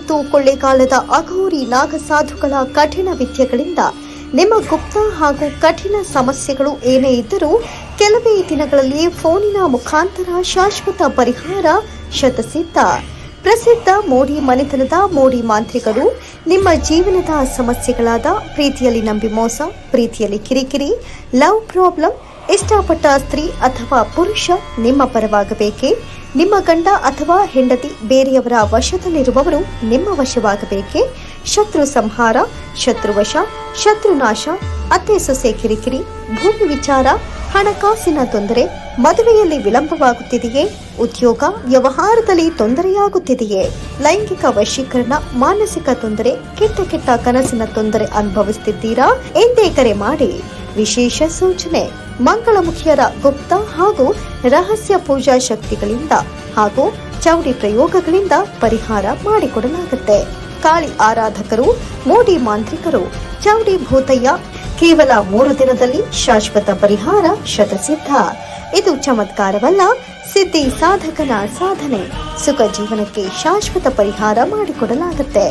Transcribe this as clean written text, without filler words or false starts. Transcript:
ಮತ್ತು ಕೊಳ್ಳೆಗಾಲದ ಅಘೋರಿ ನಾಗಸಾಧುಗಳ ಕಠಿಣ ವಿದ್ಯೆಗಳಿಂದ ನಿಮ್ಮ ಗುಪ್ತ ಹಾಗೂ ಕಠಿಣ ಸಮಸ್ಯೆಗಳು ಏನೇ ಇದ್ದರೂ ಕೆಲವೇ ದಿನಗಳಲ್ಲಿ ಫೋನಿನ ಮುಖಾಂತರ ಶಾಶ್ವತ ಪರಿಹಾರ ಶತಸಿದ್ಧ. ಪ್ರಸಿದ್ಧ ಮೋಡಿ ಮನೆತನದ ಮೋಡಿ ಮಾಂತ್ರಿಕರು ನಿಮ್ಮ ಜೀವನದ ಸಮಸ್ಯೆಗಳಾದ ಪ್ರೀತಿಯಲ್ಲಿ ನಂಬಿ ಮೋಸ, ಪ್ರೀತಿಯಲ್ಲಿ ಕಿರಿಕಿರಿ, ಲವ್ ಪ್ರಾಬ್ಲಮ್, ಇಷ್ಟಪಟ್ಟ ಸ್ತ್ರೀ ಅಥವಾ ಪುರುಷ ನಿಮ್ಮ ಪರವಾಗಬೇಕೇ, ನಿಮ್ಮ ಗಂಡ ಅಥವಾ ಹೆಂಡತಿ ಬೇರೆಯವರ ವಶದಲ್ಲಿರುವವರು ನಿಮ್ಮ ವಶವಾಗಬೇಕೇ, ಶತ್ರು ಸಂಹಾರ, ಶತ್ರುವಶ, ಶತ್ರುನಾಶ, ಅತ್ತೆ ಸೊಸೆ ಕಿರಿಕಿರಿ, ಭೂಮಿ ವಿಚಾರ, ಹಣಕಾಸಿನ ತೊಂದರೆ, ಮದುವೆಯಲ್ಲಿ ವಿಳಂಬವಾಗುತ್ತಿದೆಯೇ, ಉದ್ಯೋಗ ವ್ಯವಹಾರದಲ್ಲಿ ತೊಂದರೆಯಾಗುತ್ತಿದೆಯೇ, ಲೈಂಗಿಕ ವಶೀಕರಣ, ಮಾನಸಿಕ ತೊಂದರೆ, ಕೆಟ್ಟ ಕನಸಿನ ತೊಂದರೆ ಅನುಭವಿಸುತ್ತಿದ್ದೀರಾ? ಎಂದೇ ಕರೆ ಮಾಡಿ. ವಿಶೇಷ ಸೂಚನೆ: ಮಂಗಳಮುಖಿಯರ ಗುಪ್ತ ಹಾಗೂ ರಹಸ್ಯ ಪೂಜಾ ಶಕ್ತಿಗಳಿಂದ ಹಾಗೂ ಚೌಡಿ ಪ್ರಯೋಗಗಳಿಂದ ಪರಿಹಾರ ಮಾಡಿಕೊಡಲಾಗುತ್ತೆ. ಕಾಳಿ ಆರಾಧಕರು, ಮೋಡಿ ಮಾಂತ್ರಿಕರು, ಚೌಡಿ ಭೂತಯ್ಯ ಕೇವಲ 3 ದಿನದಲ್ಲಿ ಶಾಶ್ವತ ಪರಿಹಾರ ಶತಸಿದ್ಧ. ಇದು ಚಮತ್ಕಾರವಲ್ಲ, ಸಿದ್ಧಿ ಸಾಧಕನ ಸಾಧನೆ. ಸುಖ ಜೀವನಕ್ಕೆ ಶಾಶ್ವತ ಪರಿಹಾರ ಮಾಡಿಕೊಡಲಾಗುತ್ತೆ.